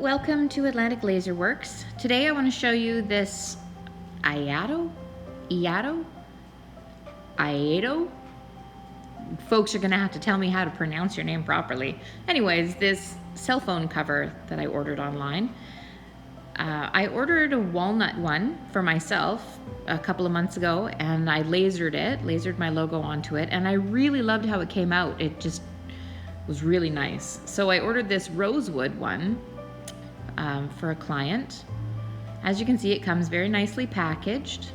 welcome to Atlantic Laser Works. Today I want to show you this iATO? Folks are going to have to tell me how to pronounce your name properly. Anyways, this cell phone cover that I ordered online. I ordered a walnut one for myself a couple of months ago, and I lasered my logo onto it, and I really loved how it came out. It just was really nice. So I ordered this rosewood one for a client. As you can see, it comes very nicely packaged.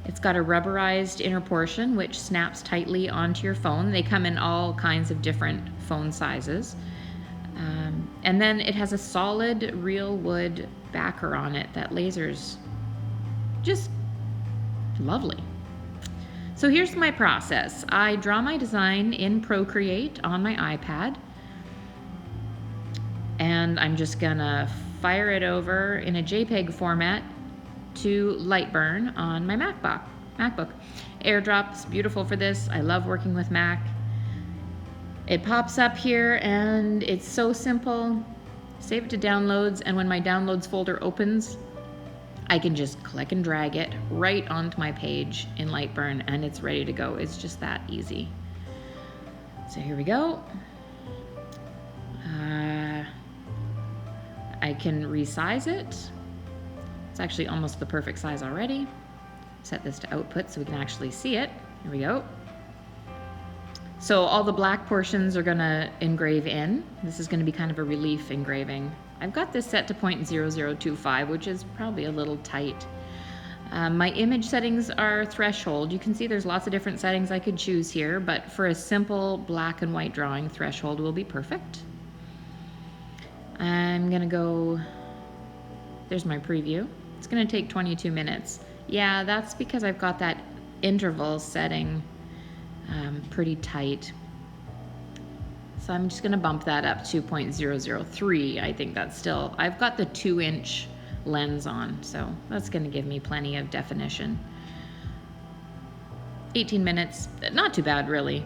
It's got a rubberized inner portion which snaps tightly onto your phone. They come in all kinds of different phone sizes. And then it has a solid real wood backer on it that lasers. Just lovely. So here's my process. I draw my design in Procreate on my iPad, and I'm just gonna fire it over in a JPEG format to Lightburn on my MacBook. AirDrop's beautiful for this. I love working with Mac. It pops up here and it's so simple. Save it to downloads, and when my downloads folder opens, I can just click and drag it right onto my page in Lightburn and it's ready to go. It's just that easy. So here we go. I can resize it. It's actually almost the perfect size already. Set this to output so we can actually see it. Here we go. So all the black portions are gonna engrave in. This is gonna be kind of a relief engraving. I've got this set to 0.0025, which is probably a little tight. My image settings are threshold. You can see there's lots of different settings I could choose here, but for a simple black and white drawing, threshold will be perfect. I'm gonna go, there's my preview. It's gonna take 22 minutes. Yeah, that's because I've got that interval setting pretty tight. So I'm just gonna bump that up to 0.003. I think that's still, I've got the 2-inch lens on, so that's gonna give me plenty of definition. 18 minutes, not too bad really.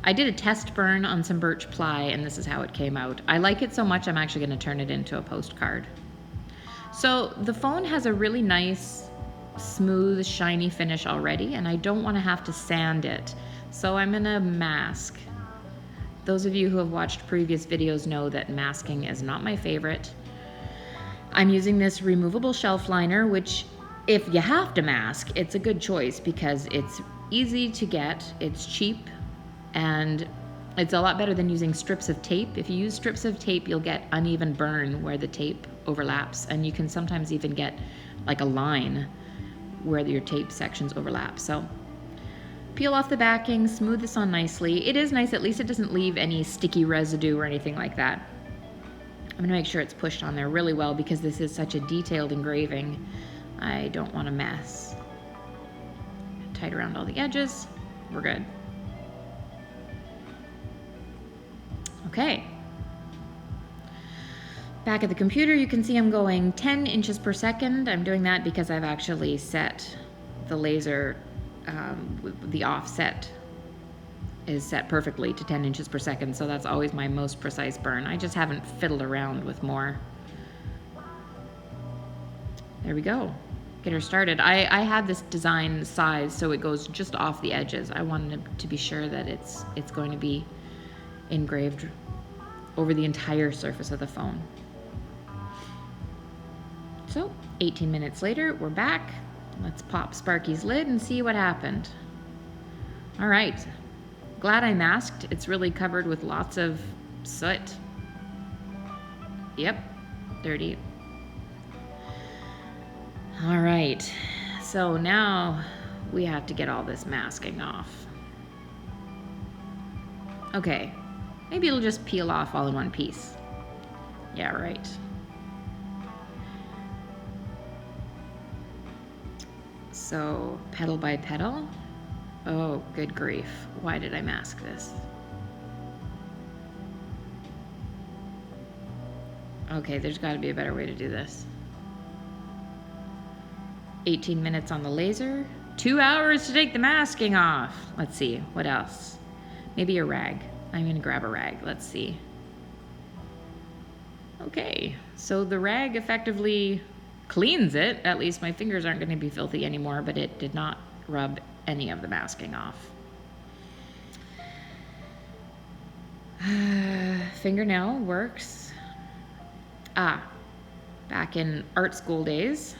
I did a test burn on some birch ply and this is how it came out. I like it so much I'm actually gonna turn it into a postcard. So the phone has a really nice, smooth, shiny finish already, and I don't wanna have to sand it. So I'm gonna mask. Those of you who have watched previous videos know that masking is not my favorite. I'm using this removable shelf liner, which if you have to mask, it's a good choice because it's easy to get, it's cheap, and it's a lot better than using strips of tape. If you use strips of tape, you'll get uneven burn where the tape overlaps, and you can sometimes even get like a line where your tape sections overlap. So peel off the backing, smooth this on nicely. It is nice, at least it doesn't leave any sticky residue or anything like that. I'm gonna make sure it's pushed on there really well because this is such a detailed engraving. I don't want to mess. Tight around all the edges. We're good. Okay. Back at the computer, you can see I'm going 10 inches per second. I'm doing that because I've actually set the laser, the offset is set perfectly to 10 inches per second, so that's always my most precise burn. I just haven't fiddled around with more. There we go. Get her started. I had this design size so it goes just off the edges. I wanted to be sure that it's going to be engraved over the entire surface of the phone. So 18 minutes later, we're back. Let's pop Sparky's lid and see what happened. All right, glad I masked. It's really covered with lots of soot. Yep, dirty. All right, so now we have to get all this masking off. Okay, maybe it'll just peel off all in one piece. Yeah, right. So, petal by petal. Oh, good grief. Why did I mask this? Okay, there's got to be a better way to do this. 18 minutes on the laser. 2 hours to take the masking off. Let's see, what else? Maybe a rag. I'm gonna grab a rag, let's see. Okay, so the rag effectively cleans it. At least my fingers aren't going to be filthy anymore, but it did not rub any of the masking off. Fingernail works. Back in art school days,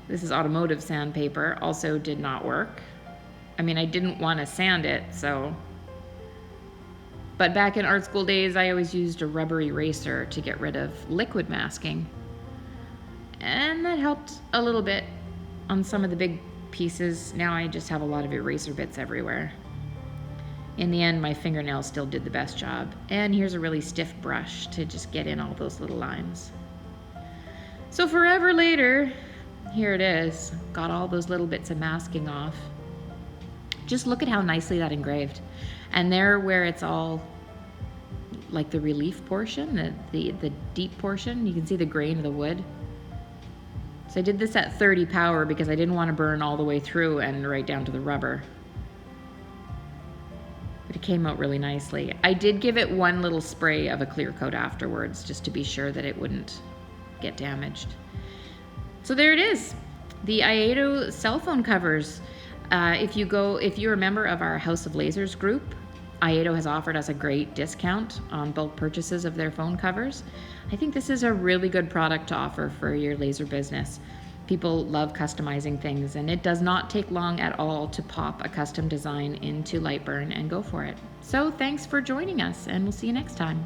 this is automotive sandpaper, also did not work. I mean, I didn't want to sand it, so. But back in art school days, I always used a rubber eraser to get rid of liquid masking. And that helped a little bit on some of the big pieces. Now I just have a lot of eraser bits everywhere. In the end, my fingernails still did the best job. And here's a really stiff brush to just get in all those little lines. So forever later, here it is. Got all those little bits of masking off. Just look at how nicely that engraved. And there where it's all like the relief portion, the deep portion, you can see the grain of the wood. So I did this at 30 power because I didn't want to burn all the way through and right down to the rubber. But it came out really nicely. I did give it one little spray of a clear coat afterwards just to be sure that it wouldn't get damaged. So there it is, the iATO cell phone covers. If you're a member of our House of Lasers group, iATO has offered us a great discount on bulk purchases of their phone covers. I think this is a really good product to offer for your laser business. People love customizing things, and it does not take long at all to pop a custom design into Lightburn and go for it. So thanks for joining us, and we'll see you next time.